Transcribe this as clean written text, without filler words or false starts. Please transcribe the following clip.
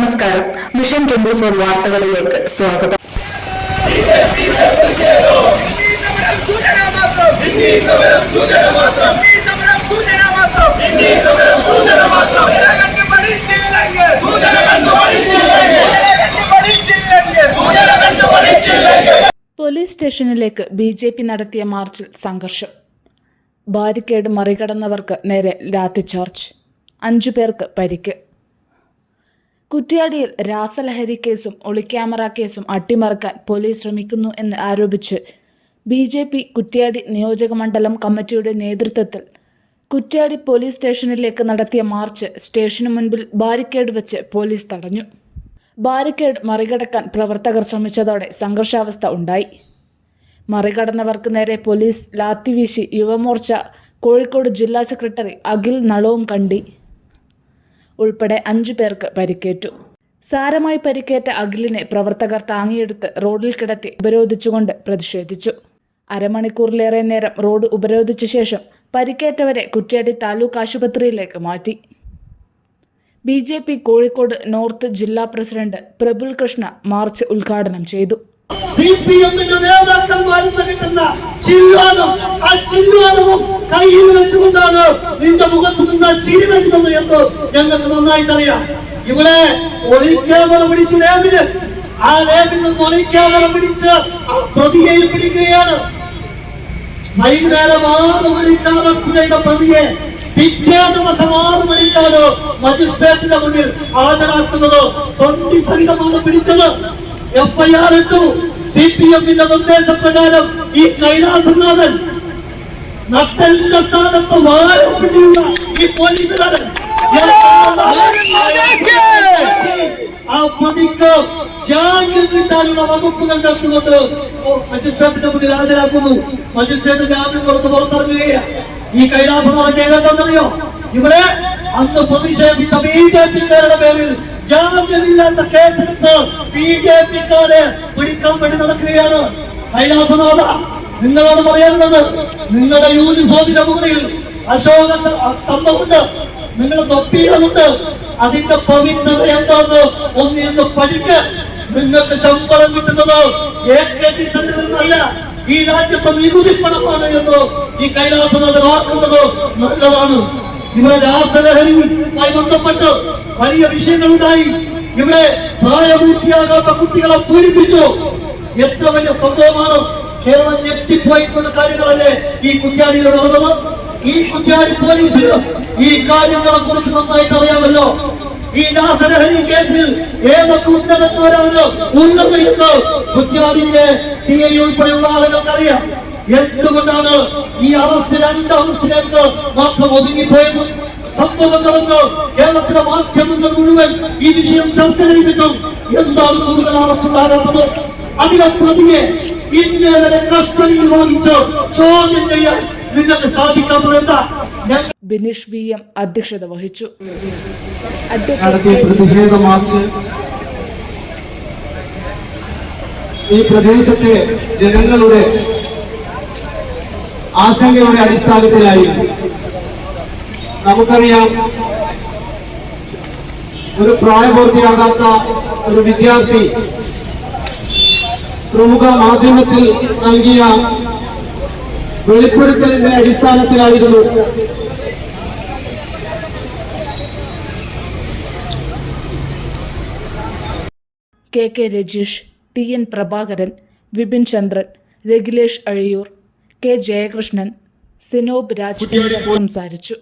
നമസ്കാരം. മിഷൻ 24 വാർത്തകളിലേക്ക് സ്വാഗതം. പോലീസ് സ്റ്റേഷനിലേക്ക് BJP നടത്തിയ മാർച്ചിൽ സംഘർഷം. ബാരിക്കേഡ് മറികടന്നവർക്ക് നേരെ ലാത്തിച്ചാർജ്. 5 പേർക്ക് പരിക്ക്. കുറ്റ്യാടിയിൽ രാസലഹരി കേസും ഒളിക്യാമറ കേസും അട്ടിമറിക്കാൻ പോലീസ് ശ്രമിക്കുന്നു എന്ന് ആരോപിച്ച് BJP കുറ്റ്യാടി നിയോജകമണ്ഡലം കമ്മിറ്റിയുടെ നേതൃത്വത്തിൽ കുറ്റ്യാടി പോലീസ് സ്റ്റേഷനിലേക്ക് നടത്തിയ മാർച്ച് സ്റ്റേഷനു മുൻപിൽ ബാരിക്കേഡ് വെച്ച് പോലീസ് തടഞ്ഞു. ബാരിക്കേഡ് മറികടക്കാൻ പ്രവർത്തകർ ശ്രമിച്ചതോടെ സംഘർഷാവസ്ഥ ഉണ്ടായി. മറികടന്നവർക്ക് നേരെ പോലീസ് ലാത്തിവീശി. യുവമോർച്ച കോഴിക്കോട് ജില്ലാ സെക്രട്ടറി അഖിൽ നളവും കണ്ടി ഉൾപ്പെടെ 5 പേർക്ക് പരിക്കേറ്റു. സാരമായി പരിക്കേറ്റ അഖിലിനെ പ്രവർത്തകർ താങ്ങിയെടുത്ത് റോഡിൽ കിടത്തി ഉപരോധിച്ചുകൊണ്ട് പ്രതിഷേധിച്ചു. അരമണിക്കൂറിലേറെ നേരം റോഡ് ഉപരോധിച്ച ശേഷം പരിക്കേറ്റവരെ കുറ്റ്യാടി താലൂക്ക് ആശുപത്രിയിലേക്ക് മാറ്റി. BJP കോഴിക്കോട് നോർത്ത് ജില്ലാ പ്രസിഡന്റ് പ്രബുൽ കൃഷ്ണ മാർച്ച് ഉദ്ഘാടനം ചെയ്തു. CPM-ന്റെ നേതാക്കന്മാരിൽ കിട്ടുന്ന ചില്ലുവാനവും കയ്യിൽ വെച്ചുകൊണ്ടാണ് നിന്റെ മുഖത്ത് നിന്ന് ചിരി വരുന്നത് എന്ന് ഞങ്ങൾക്ക് നന്നായിട്ടറിയാം. ഇവിടെ ഒളിക്യാമറ പിടിച്ചു ലേബില്, ആ ലേബിൽ നിന്ന് ഒളിക്യാമറ പിടിച്ച് പ്രതിയെ പിടിക്കുകയാണ്. വൈകുന്നേരം 6 മണിക്കാണ് വസ്തുതയുടെ പ്രതിയെ പിറ്റേ ദിവസം 6 മണിക്കാണ് മജിസ്ട്രേറ്റിന്റെ മുന്നിൽ ഹാജരാക്കുന്നത്. തൊണ്ടി സഹിതമാണ് പിടിച്ചത്. FIR ഇട്ടു. CPM-ന്റെ നിർദ്ദേശപ്രകാരം ഈ കൈലാസനാഥൻ നട്ടലിന്റെ സ്ഥാനത്ത് വാഴപ്പിടിയുള്ള ഈ പോലീസുകാരൻ ആ പ്രതിക്ക് ജാമ്യം കിട്ടാനുള്ള വകുപ്പുകൾ ചേർത്തുകൊണ്ട് മജിസ്ട്രേറ്റിന്റെ മുന്നിൽ ഹാജരാക്കുന്നു. മജിസ്ട്രേറ്റ് ജാമ്യം പുറത്തിറങ്ങുകയാണ്. ഈ കൈലാസനാഥൻ ചെയ്തെന്തറിയോ? ഇവിടെ അന്ന് പ്രതിഷേധിച്ച BJP-ക്കാരുടെ പേരിൽ ജാമ്യമില്ലാത്ത കേസെടുത്ത് BJP-ക്കാരെ പിടിക്കാൻ വേണ്ടി നടക്കുകയാണ്. കൈലാസനാഥ, നിങ്ങളോട് പറയാനുള്ളത്, നിങ്ങളുടെ യൂണിഫോമിന്റെ മുകളിൽ അശോക സ്തംഭമുണ്ട്, നിങ്ങളുടെ തൊപ്പികളുണ്ട്. അതിന്റെ പവിത്രത എന്താന്ന് ഒന്നിരുന്ന് പഠിക്ക്. നിങ്ങൾക്ക് ശമ്പളം കിട്ടുന്നത് AKG സെന്ററിൽ നിന്നല്ല, ഈ രാജ്യത്തെ നികുതി പണമാണ് എന്ന് ഈ കൈലാസനാഥൻ ഓർക്കുന്നത് നല്ലതാണ്. ഇവിടെ രാസലഹരിയുമായി ബന്ധപ്പെട്ട് വലിയ വിഷയങ്ങളുണ്ടായി. ഇവിടെ പ്രായപൂർത്തിയാകാത്ത കുട്ടികളെ പീഡിപ്പിച്ചു. എത്ര വലിയ സംഭവമാണ്. കേരളം ഞെട്ടിപ്പോയിട്ടുള്ള കാര്യങ്ങളല്ലേ ഈ കുറ്റ്യാടിയിൽ നടന്നത്. ഈ കുറ്റ്യാടി പോലീസിന് ഈ കാര്യങ്ങളെ കുറിച്ച് നന്നായിട്ട് അറിയാമല്ലോ. ഈ രാസലഹരി കേസിൽ ഏതൊക്കെ ഉന്നതന്മാരാണ് ഉള്ളത് എന്ന് കുറ്റ്യാടിന്റെ CI ഉൾപ്പെടെയുള്ള ആളുകൾക്ക് അറിയാം. എന്തുകൊണ്ടാണ് ഈ അറസ്റ്റ് 2 അറസ്റ്റിലേക്ക് മാത്രം ഒതുങ്ങിപ്പോയത്? സംഭവങ്ങളെന്ന് കേരളത്തിലെ മാധ്യമങ്ങൾ മുഴുവൻ ഈ വിഷയം ചർച്ച ചെയ്തിട്ടും എന്താണ് കൂടുതൽ അറസ്റ്റ് ഉണ്ടാകാത്തത്? അതിലെ പ്രതിയെ ഇന്നേവരെ കസ്റ്റഡിയിൽ വാങ്ങിച്ച് ചോദ്യം ചെയ്യാൻ നിങ്ങൾക്ക് സാധിക്കാത്തത് എന്താ? ബിനീഷ് VM അധ്യക്ഷത വഹിച്ചു. പ്രതിഷേധ മാർച്ച് ഈ പ്രദേശത്തെ ജനങ്ങളുടെ ആശങ്കയുടെ അടിസ്ഥാനത്തിലായിരുന്നു. നമുക്കറിയാം, ഒരു പ്രായപൂർത്തിയാകാത്ത ഒരു വിദ്യാർത്ഥി പ്രമുഖ മാധ്യമത്തിൽ നൽകിയ വെളിപ്പെടുത്തലിന്റെ അടിസ്ഥാനത്തിലായിരുന്നു KK രജീഷ്, TN പ്രഭാകരൻ, വിപിൻ ചന്ദ്രൻ, രഗിലേഷ് അഴിയൂർ, K ജയകൃഷ്ണൻ, സിനോബ് രാജ് എന്നിവർ സംസാരിച്ചു.